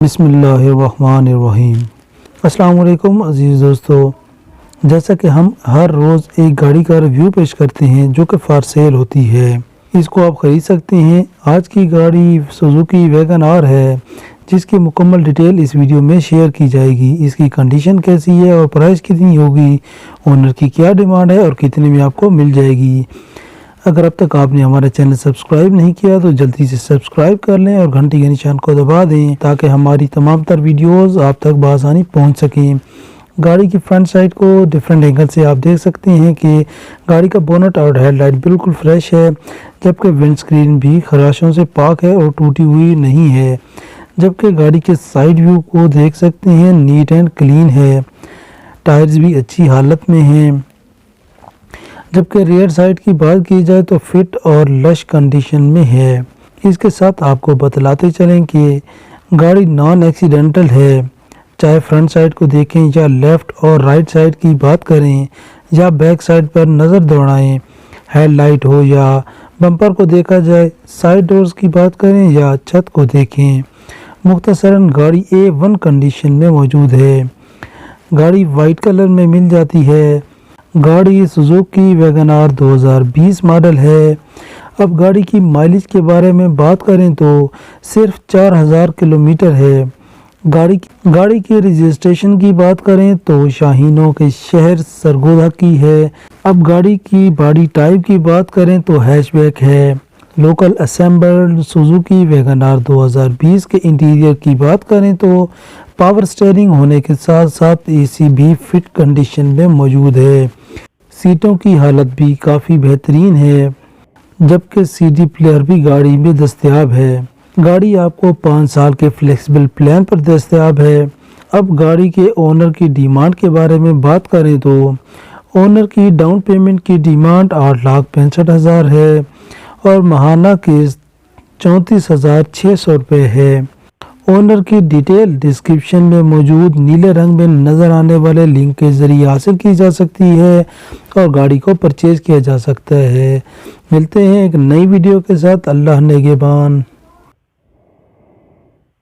بسم اللہ الرحمن الرحیم۔ السلام علیکم عزیز دوستو، جیسا کہ ہم ہر روز ایک گاڑی کا ریویو پیش کرتے ہیں جو کہ فار سیل ہوتی ہے، اس کو آپ خرید سکتے ہیں۔ آج کی گاڑی سوزوکی ویگن آر ہے، جس کی مکمل ڈیٹیل اس ویڈیو میں شیئر کی جائے گی۔ اس کی کنڈیشن کیسی ہے اور پرائس کتنی ہوگی، اونر کی کیا ڈیمانڈ ہے اور کتنے میں آپ کو مل جائے گی۔ اگر اب تک آپ نے ہمارا چینل سبسکرائب نہیں کیا تو جلدی سے سبسکرائب کر لیں اور گھنٹی کے نشان کو دبا دیں تاکہ ہماری تمام تر ویڈیوز آپ تک بآسانی پہنچ سکیں۔ گاڑی کی فرنٹ سائڈ کو ڈیفرنٹ اینگل سے آپ دیکھ سکتے ہیں کہ گاڑی کا بونٹ اور ہیڈ لائٹ بالکل فریش ہے، جبکہ ونڈ سکرین بھی خراشوں سے پاک ہے اور ٹوٹی ہوئی نہیں ہے۔ جبکہ گاڑی کے سائیڈ ویو کو دیکھ سکتے ہیں، نیٹ اینڈ کلین ہے، ٹائرز بھی اچھی حالت میں ہیں۔ جبکہ ریئر سائڈ کی بات کی جائے تو فٹ اور لش کنڈیشن میں ہے۔ اس کے ساتھ آپ کو بتلاتے چلیں کہ گاڑی نان ایکسیڈنٹل ہے، چاہے فرنٹ سائڈ کو دیکھیں یا لیفٹ اور رائٹ سائڈ کی بات کریں یا بیک سائڈ پر نظر دوڑائیں، ہیڈ لائٹ ہو یا بمپر کو دیکھا جائے، سائڈ ڈورز کی بات کریں یا چھت کو دیکھیں۔ مختصراً گاڑی A1 کنڈیشن میں موجود ہے۔ گاڑی وائٹ کلر میں مل جاتی ہے۔ گاڑی سوزوکی ویگن آر 2020 ماڈل ہے۔ اب گاڑی کی مائلیج کے بارے میں بات کریں تو صرف 4000 کلومیٹر ہے۔ گاڑی کی رجسٹریشن کی بات کریں تو شاہینوں کے شہر سرگودا کی ہے۔ اب گاڑی کی باڈی ٹائپ کی بات کریں تو ہیچ بیک ہے۔ Local assembled Suzuki vegan are 2020 کے انٹیریئر کی بات کریں تو پاور سٹیئرنگ ہونے کے ساتھ ساتھ AC بھی فٹ کنڈیشن میں موجود ہے۔ سیٹوں کی حالت بھی کافی بہترین ہے، جبکہ CD پلیئر بھی گاڑی میں دستیاب ہے۔ گاڑی آپ کو 5 سال کے فلیکسیبل پلان پر دستیاب ہے۔ اب گاڑی کے اونر کی ڈیمانڈ کے بارے میں بات کریں تو اونر کی ڈاؤن پیمنٹ کی ڈیمانڈ 8,65,000 ہے اور ماہانہ قسط 34,600 روپے ہے۔ اونر کی ڈیٹیل ڈسکرپشن میں موجود نیلے رنگ میں نظر آنے والے لنک کے ذریعے حاصل کی جا سکتی ہے اور گاڑی کو پرچیز کیا جا سکتا ہے۔ ملتے ہیں ایک نئی ویڈیو کے ساتھ۔ اللہ نگہبان۔